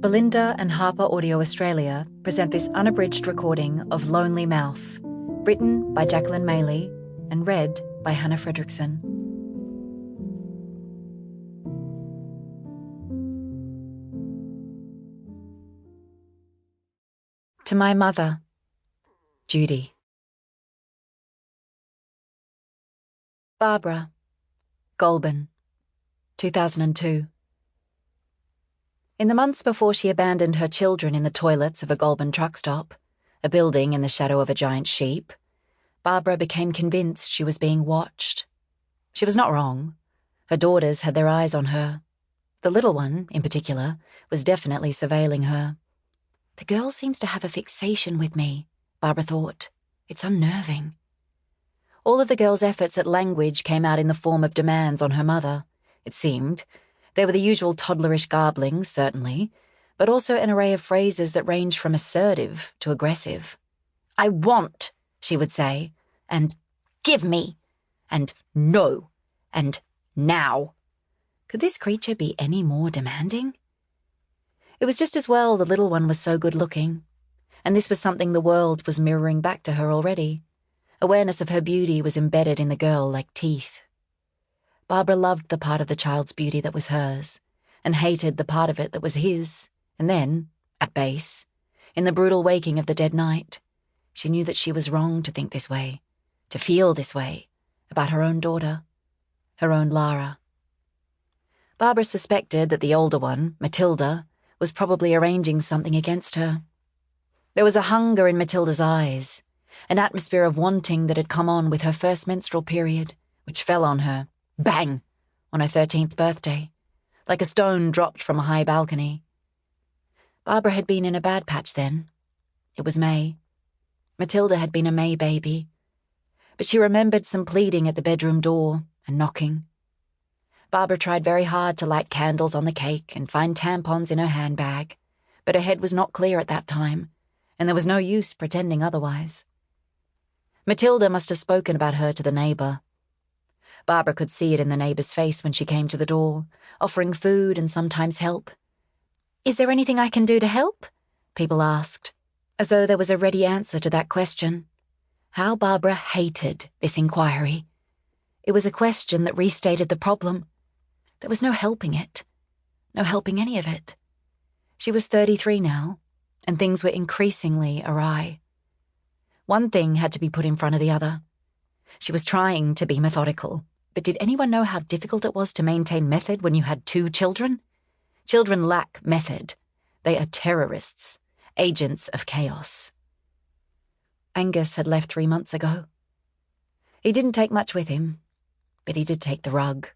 Belinda and HarperAudio Australia present this unabridged recording of Lonely Mouth, written by Jacqueline Maley and read by Fredericksen. To my mother, Judy. Barbara, Goulburn, 2002. In the months before she abandoned her children in the toilets of a Goulburn truck stop, a building in the shadow of a giant sheep, Barbara became convinced she was being watched. She was not wrong. Her daughters had their eyes on her. The little one, in particular, was definitely surveilling her. The girl seems to have a fixation with me, Barbara thought. It's unnerving. All of the girl's efforts at language came out in the form of demands on her mother, it seemed. There were the usual toddlerish garblings, certainly, but also an array of phrases that ranged from assertive to aggressive. "I want," she would say, and "give me," and "no," and "now." Could this creature be any more demanding? It was just as well the little one was so good-looking, and this was something the world was mirroring back to her already. Awareness of her beauty was embedded in the girl like teeth. Barbara loved the part of the child's beauty that was hers, and hated the part of it that was his, and then, at base, in the brutal waking of the dead night, she knew that she was wrong to think this way, to feel this way, about her own daughter, her own Lara. Barbara suspected that the older one, Matilda, was probably arranging something against her. There was a hunger in Matilda's eyes, an atmosphere of wanting that had come on with her first menstrual period, which fell on her, bang, on her 13th birthday, like a stone dropped from a high balcony. Barbara had been in a bad patch then. It was May. Matilda had been a May baby. But she remembered some pleading at the bedroom door and knocking. Barbara tried very hard to light candles on the cake and find tampons in her handbag, but her head was not clear at that time, and there was no use pretending otherwise. Matilda must have spoken about her to the neighbour. Barbara could see it in the neighbour's face when she came to the door, offering food and sometimes help. "Is there anything I can do to help?" people asked, as though there was a ready answer to that question. How Barbara hated this inquiry. It was a question that restated the problem. There was no helping it, no helping any of it. She was 33 now, and things were increasingly awry. One thing had to be put in front of the other. She was trying to be methodical, but did anyone know how difficult it was to maintain method when you had 2 children? Children lack method. They are terrorists, agents of chaos. Angus had left 3 months ago. He didn't take much with him, but he did take the rug.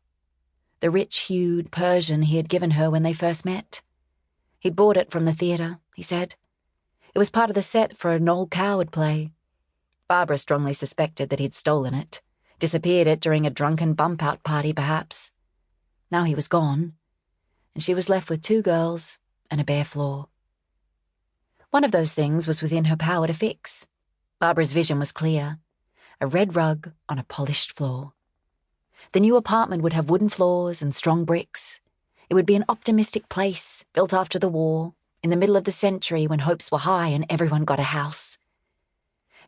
The rich-hued Persian he had given her when they first met. He'd bought it from the theatre, he said. It was part of the set for a Noel Coward play. Barbara strongly suspected that he'd stolen it, disappeared it during a drunken bump-out party perhaps. Now he was gone, and she was left with 2 girls and a bare floor. One of those things was within her power to fix. Barbara's vision was clear. A red rug on a polished floor. The new apartment would have wooden floors and strong bricks. It would be an optimistic place, built after the war, in the middle of the century when hopes were high and everyone got a house.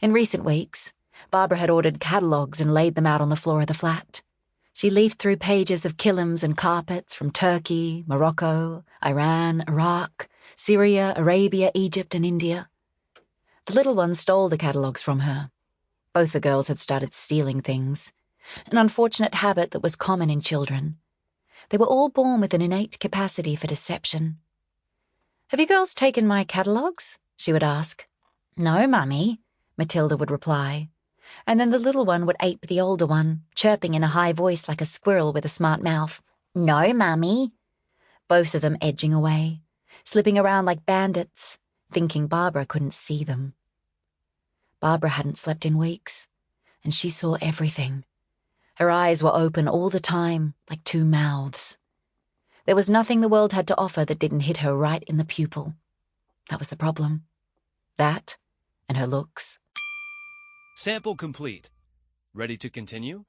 In recent weeks, Barbara had ordered catalogues and laid them out on the floor of the flat. She leafed through pages of kilims and carpets from Turkey, Morocco, Iran, Iraq, Syria, Arabia, Egypt, and India. The little one stole the catalogues from her. Both the girls had started stealing things, an unfortunate habit that was common in children. They were all born with an innate capacity for deception. "Have you girls taken my catalogues?" she would ask. "No, Mummy," Matilda would reply, and then the little one would ape the older one, chirping in a high voice like a squirrel with a smart mouth. "No, Mummy." Both of them edging away, slipping around like bandits, thinking Barbara couldn't see them. Barbara hadn't slept in weeks, and she saw everything. Her eyes were open all the time, like 2 mouths. There was nothing the world had to offer that didn't hit her right in the pupil. That was the problem. That, and her looks. Sample complete. Ready to continue?